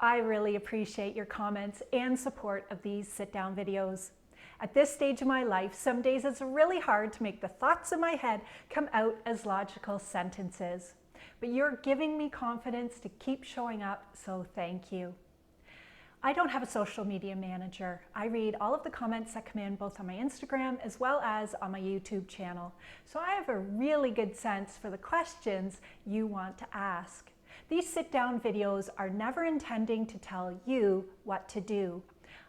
I really appreciate your comments and support of these sit-down videos. At this stage of my life, some days it's really hard to make the thoughts in my head come out as logical sentences. But you're giving me confidence to keep showing up, so thank you. I don't have a social media manager. I read all of the comments that come in both on my Instagram as well as on my YouTube channel. So I have a really good sense for the questions you want to ask. These sit-down videos are never intending to tell you what to do.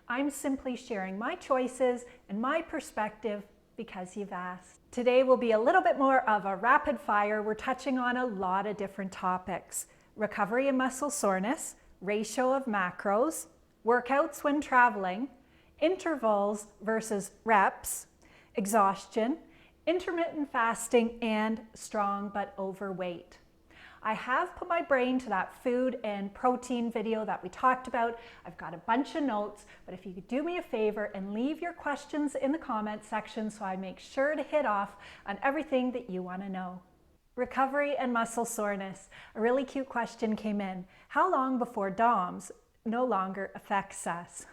I'm simply sharing my choices and my perspective because you've asked. Today will be a little bit more of a rapid fire. We're touching on a lot of different topics. Recovery and muscle soreness, ratio of macros, workouts when traveling, intervals versus reps, exhaustion, intermittent fasting, and strong but overweight. I have put my brain to that food and protein video that we talked about. I've got a bunch of notes, but if you could do me a favor and leave your questions in the comment section so I make sure to hit off on everything that you want to know. Recovery and muscle soreness. A really cute question came in. How long before DOMS no longer affects us?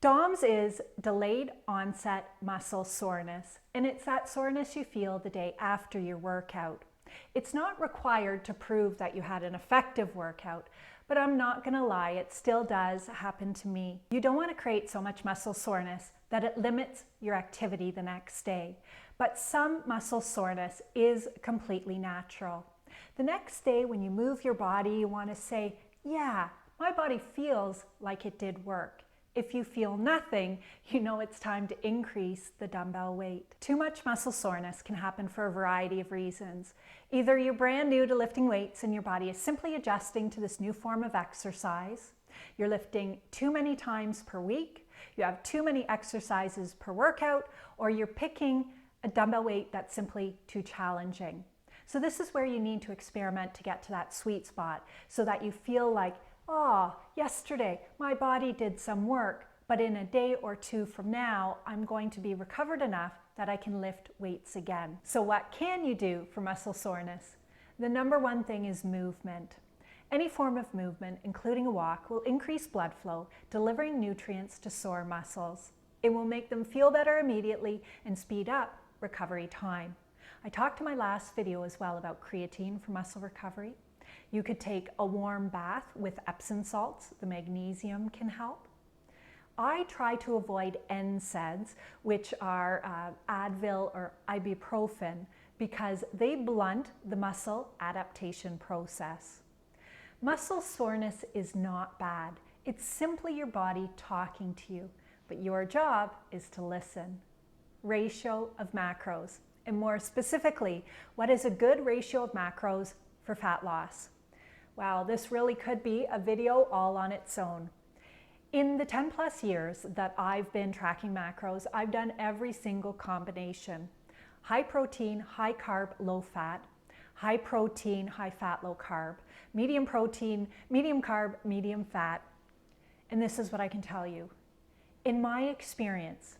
DOMS is delayed onset muscle soreness, and it's that soreness you feel the day after your workout. It's not required to prove that you had an effective workout, but I'm not gonna lie, it still does happen to me. You don't want to create so much muscle soreness that it limits your activity the next day, but some muscle soreness is completely natural. The next day when you move your body, you want to say, yeah, my body feels like it did work. If you feel nothing, you know it's time to increase the dumbbell weight. Too much muscle soreness can happen for a variety of reasons. Either you're brand new to lifting weights and your body is simply adjusting to this new form of exercise, you're lifting too many times per week, you have too many exercises per workout, or you're picking a dumbbell weight that's simply too challenging. So this is where you need to experiment to get to that sweet spot so that you feel like, oh, yesterday my body did some work, but in a day or two from now, I'm going to be recovered enough that I can lift weights again. So what can you do for muscle soreness? The number one thing is movement. Any form of movement, including a walk, will increase blood flow, delivering nutrients to sore muscles. It will make them feel better immediately and speed up recovery time. I talked in my last video as well about creatine for muscle recovery. You could take a warm bath with Epsom salts. The magnesium can help. I try to avoid NSAIDs, which are Advil or ibuprofen, because they blunt the muscle adaptation process. Muscle soreness is not bad. It's simply your body talking to you, but your job is to listen. Ratio of macros, and more specifically, what is a good ratio of macros for fat loss? Wow, this really could be a video all on its own. In the 10 plus years that I've been tracking macros, I've done every single combination. High protein, high carb, low fat, high protein, high fat, low carb, medium protein, medium carb, medium fat. And this is what I can tell you. In my experience,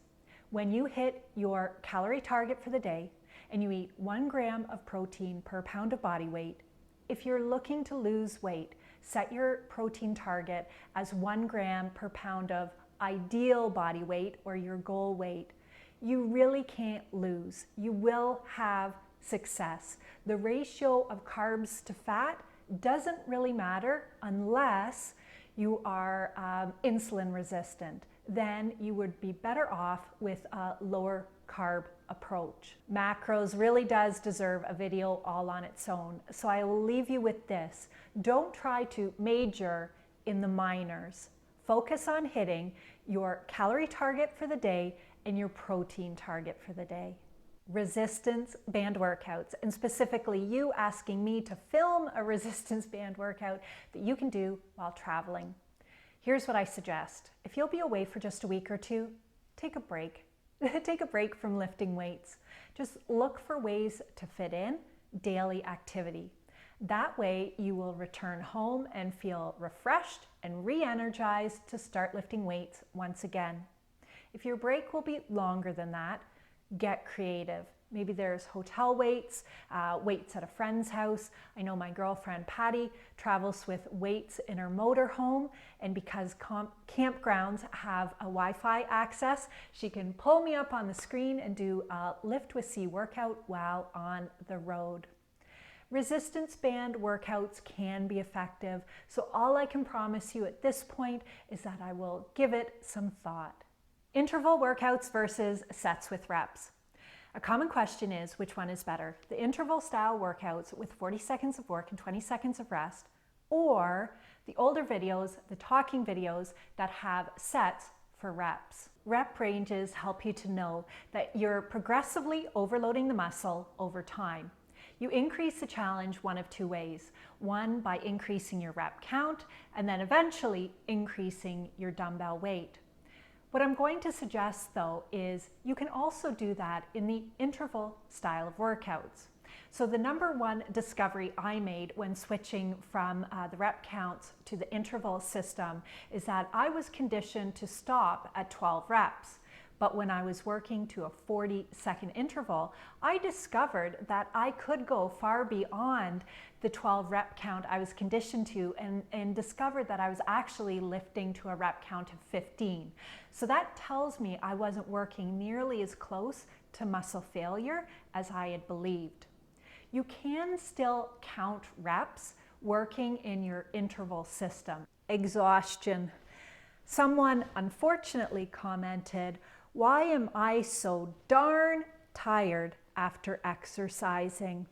when you hit your calorie target for the day and you eat 1 gram of protein per pound of body weight, if you're looking to lose weight, set your protein target as 1 gram per pound of ideal body weight or your goal weight. You really can't lose. You will have success. The ratio of carbs to fat doesn't really matter unless you are insulin resistant. Then you would be better off with a lower carb approach. Macros really does deserve a video all on its own. So I will leave you with this. Don't try to major in the minors. Focus on hitting your calorie target for the day and your protein target for the day. Resistance band workouts, and specifically you asking me to film a resistance band workout that you can do while traveling. Here's what I suggest. If you'll be away for just a week or two, take a break. Take a break from lifting weights. Just look for ways to fit in daily activity. That way you will return home and feel refreshed and re-energized to start lifting weights once again. If your break will be longer than that, get creative. Maybe there's hotel weights, weights at a friend's house. I know my girlfriend Patty travels with weights in her motorhome, and because campgrounds have a Wi-Fi access, she can pull me up on the screen and do a lift with C workout while on the road. Resistance band workouts can be effective, so all I can promise you at this point is that I will give it some thought. Interval workouts versus sets with reps. A common question is, which one is better? The interval style workouts with 40 seconds of work and 20 seconds of rest, or the older videos, the talking videos that have sets for reps. Rep ranges help you to know that you're progressively overloading the muscle over time. You increase the challenge one of two ways. One, by increasing your rep count, and then eventually increasing your dumbbell weight. What I'm going to suggest though is you can also do that in the interval style of workouts. So the number one discovery I made when switching from the rep counts to the interval system is that I was conditioned to stop at 12 reps. But when I was working to a 40-second interval, I discovered that I could go far beyond the 12 rep count I was conditioned to, and discovered that I was actually lifting to a rep count of 15. So that tells me I wasn't working nearly as close to muscle failure as I had believed. You can still count reps working in your interval system. Exhaustion. Someone unfortunately commented, "Why am I so darn tired after exercising?"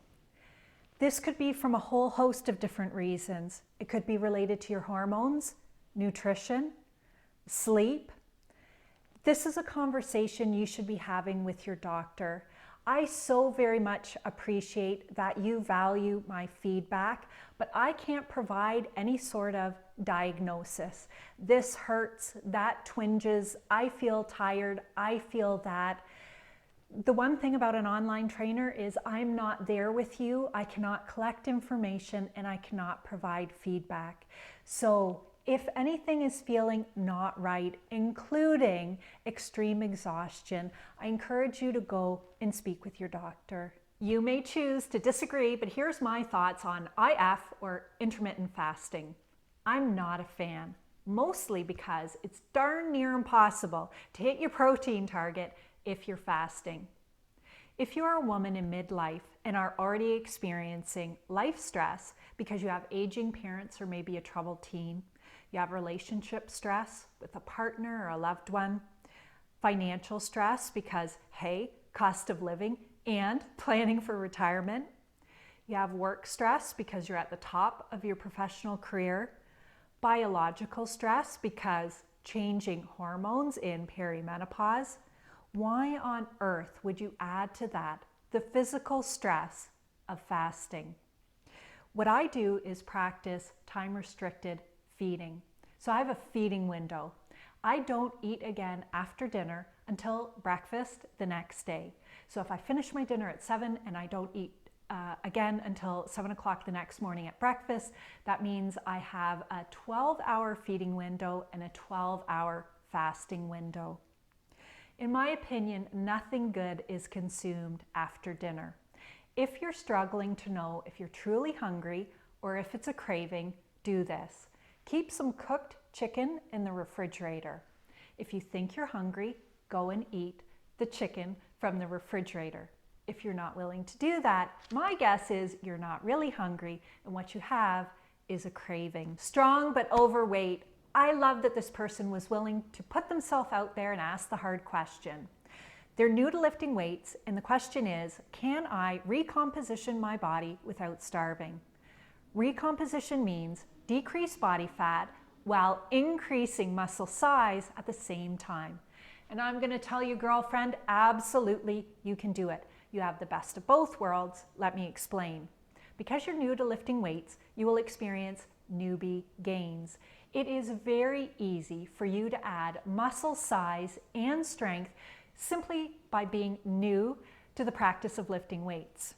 This could be from a whole host of different reasons. It could be related to your hormones, nutrition, sleep. This is a conversation you should be having with your doctor. I so very much appreciate that you value my feedback, but I can't provide any sort of diagnosis. This hurts, that twinges, I feel tired, I feel that. The one thing about an online trainer is I'm not there with you. I cannot collect information and I cannot provide feedback. So if anything is feeling not right, including extreme exhaustion, I encourage you to go and speak with your doctor. You may choose to disagree, but here's my thoughts on IF, or intermittent fasting. I'm not a fan, mostly because it's darn near impossible to hit your protein target if you're fasting. If you're a woman in midlife and are already experiencing life stress because you have aging parents or maybe a troubled teen, you have relationship stress with a partner or a loved one, financial stress because, hey, cost of living and planning for retirement, you have work stress because you're at the top of your professional career, biological stress because changing hormones in perimenopause. Why on earth would you add to that the physical stress of fasting? What I do is practice time-restricted feeding. So I have a feeding window. I don't eat again after dinner until breakfast the next day. So if I finish my dinner at 7 and I don't eat again until 7 o'clock the next morning at breakfast, that means I have a 12-hour feeding window and a 12-hour fasting window. In my opinion, nothing good is consumed after dinner. If you're struggling to know if you're truly hungry or if it's a craving, do this. Keep some cooked chicken in the refrigerator. If you think you're hungry, go and eat the chicken from the refrigerator. If you're not willing to do that, my guess is you're not really hungry and what you have is a craving. Strong but overweight. I love that this person was willing to put themselves out there and ask the hard question. They're new to lifting weights, and the question is, can I recomposition my body without starving? Recomposition means decrease body fat while increasing muscle size at the same time. And I'm going to tell you, girlfriend, absolutely you can do it. You have the best of both worlds. Let me explain. Because you're new to lifting weights, you will experience newbie gains. It is very easy for you to add muscle size and strength simply by being new to the practice of lifting weights.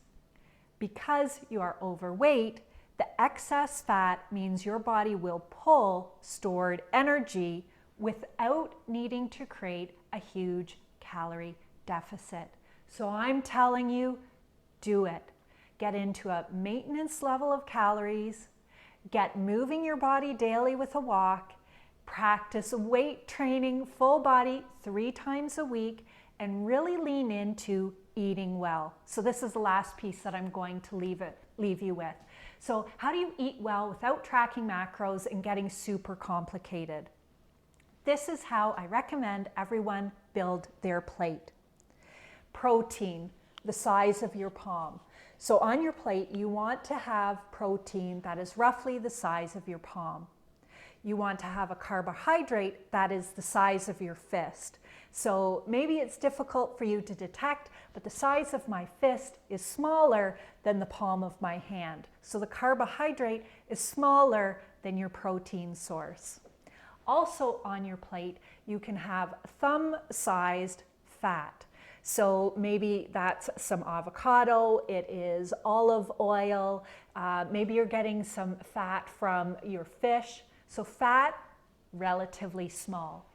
Because you are overweight, the excess fat means your body will pull stored energy without needing to create a huge calorie deficit. So I'm telling you, do it. Get into a maintenance level of calories, get moving your body daily with a walk, practice weight training, full body 3 times a week, and really lean into eating well. So this is the last piece that I'm going to leave you with. So how do you eat well without tracking macros and getting super complicated? This is how I recommend everyone build their plate. Protein, the size of your palm. So on your plate, you want to have protein that is roughly the size of your palm. You want to have a carbohydrate that is the size of your fist. So maybe it's difficult for you to detect, but the size of my fist is smaller than the palm of my hand. So the carbohydrate is smaller than your protein source. Also on your plate, you can have thumb-sized fat. So maybe that's some avocado, it is olive oil, maybe you're getting some fat from your fish. So fat, relatively small.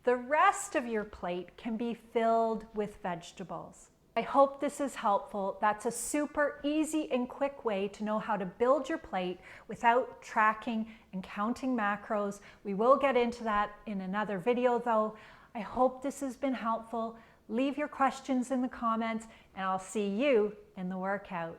The rest of your plate can be filled with vegetables. I hope this is helpful. That's a super easy and quick way to know how to build your plate without tracking and counting macros. We will get into that in another video though. I hope this has been helpful. Leave your questions in the comments and I'll see you in the workout.